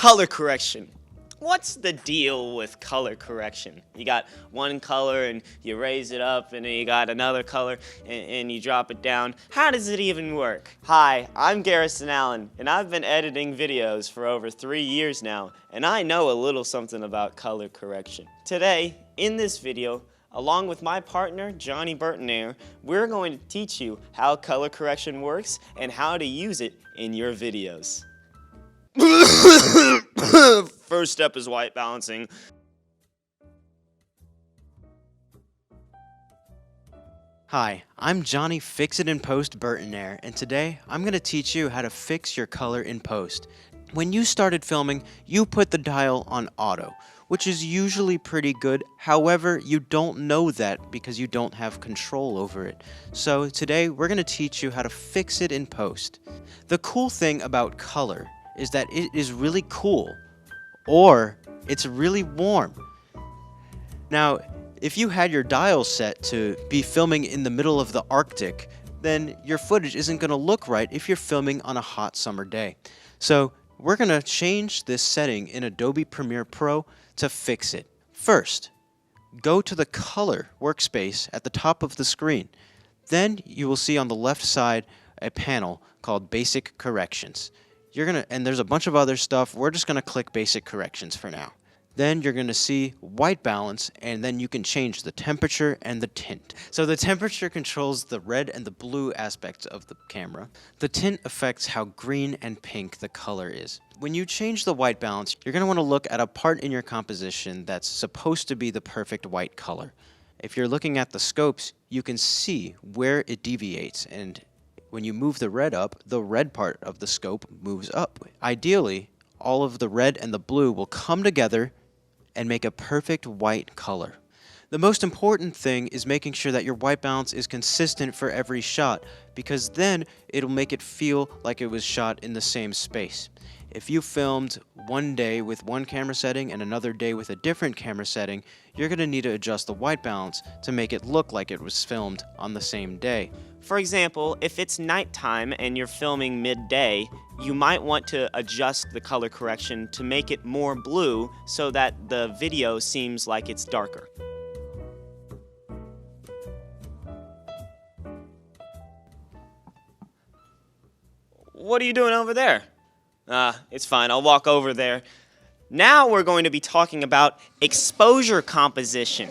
Color correction. What's the deal with color correction? You got one color and you raise it up, and then you got another color and you drop it down. How does it even work? Hi, I'm Garrison Allen, and I've been editing videos for over 3 years now, and I know a little something about color correction. Today, in this video, along with my partner, Johnny Burtonair, we're going to teach you how color correction works and how to use it in your videos. First step is white balancing. Hi, I'm Johnny Fix It in Post Burtonair, and today I'm going to teach you how to fix your color in post. When you started filming, you put the dial on auto, which is usually pretty good. However, you don't know that because you don't have control over it. So today we're going to teach you how to fix it in post. The cool thing about color is that it is really cool, or it's really warm. Now, if you had your dial set to be filming in the middle of the Arctic, then your footage isn't going to look right if you're filming on a hot summer day. So we're going to change this setting in Adobe Premiere Pro to fix it. First, go to the color workspace at the top of the screen. Then you will see on the left side a panel called Basic Corrections. And there's a bunch of other stuff. We're just going to click Basic Corrections for now. Then you're going to see white balance, and then you can change the temperature and the tint. So the temperature controls the red and the blue aspects of the camera. The tint affects how green and pink the color is. When you change the white balance, you're going to want to look at a part in your composition that's supposed to be the perfect white color. If you're looking at the scopes, you can see where it deviates, and when you move the red up, the red part of the scope moves up. Ideally, all of the red and the blue will come together and make a perfect white color. The most important thing is making sure that your white balance is consistent for every shot, because then it'll make it feel like it was shot in the same space. If you filmed one day with one camera setting and another day with a different camera setting, you're going to need to adjust the white balance to make it look like it was filmed on the same day. For example, if it's nighttime and you're filming midday, you might want to adjust the color correction to make it more blue so that the video seems like it's darker. What are you doing over there? It's fine, I'll walk over there. Now we're going to be talking about exposure composition.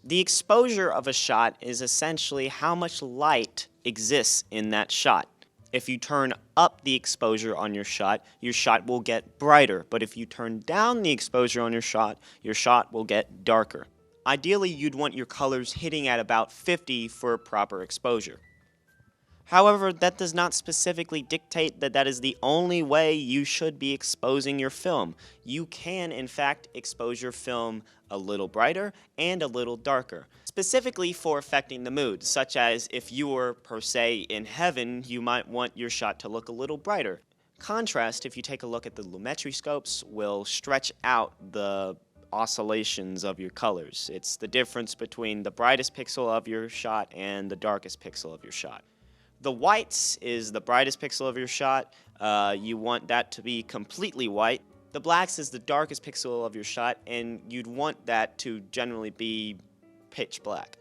The exposure of a shot is essentially how much light exists in that shot. If you turn up the exposure on your shot will get brighter. But if you turn down the exposure on your shot will get darker. Ideally, you'd want your colors hitting at about 50 for proper exposure. However, that does not specifically dictate that that is the only way you should be exposing your film. You can, in fact, expose your film a little brighter and a little darker, specifically for affecting the mood, such as if you were, per se, in heaven, you might want your shot to look a little brighter. Contrast, if you take a look at the lumetri scopes, will stretch out the oscillations of your colors. It's the difference between the brightest pixel of your shot and the darkest pixel of your shot. The whites is the brightest pixel of your shot. You want that to be completely white. The blacks is the darkest pixel of your shot, and you'd want that to generally be pitch black.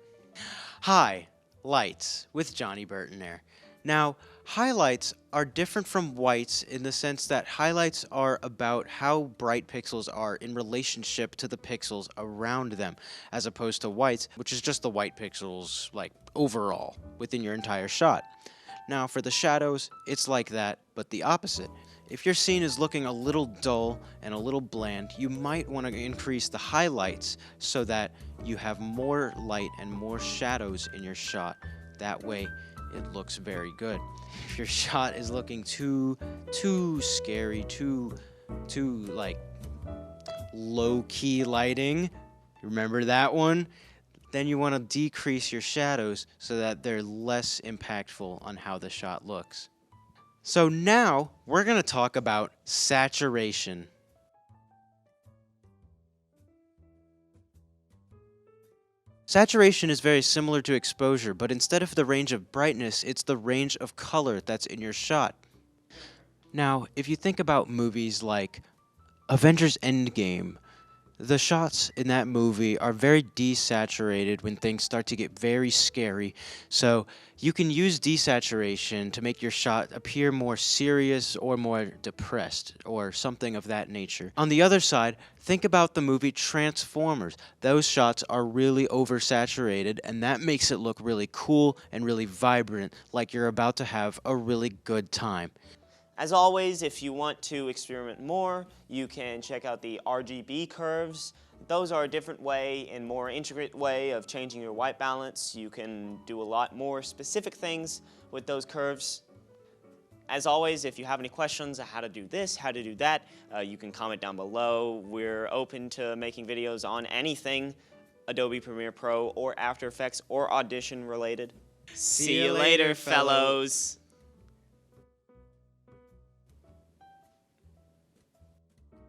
Hi, lights with Johnny Burtonair. Now, highlights are different from whites in the sense that highlights are about how bright pixels are in relationship to the pixels around them, as opposed to whites, which is just the white pixels, like, overall, within your entire shot. Now, for the shadows, it's like that, but the opposite. If your scene is looking a little dull and a little bland, you might want to increase the highlights so that you have more light and more shadows in your shot. That way, it looks very good. If your shot is looking too scary, too like low-key lighting, remember that one? Then you want to decrease your shadows so that they're less impactful on how the shot looks. So now we're going to talk about saturation. Saturation is very similar to exposure, but instead of the range of brightness, it's the range of color that's in your shot. Now, if you think about movies like Avengers Endgame, the shots in that movie are very desaturated when things start to get very scary. So you can use desaturation to make your shot appear more serious or more depressed or something of that nature. On the other side, think about the movie Transformers. Those shots are really oversaturated, and that makes it look really cool and really vibrant, like you're about to have a really good time. As always, if you want to experiment more, you can check out the RGB curves. Those are a different way and more intricate way of changing your white balance. You can do a lot more specific things with those curves. As always, if you have any questions on how to do this, how to do that, you can comment down below. We're open to making videos on anything Adobe Premiere Pro or After Effects or Audition related. See you later, fellows.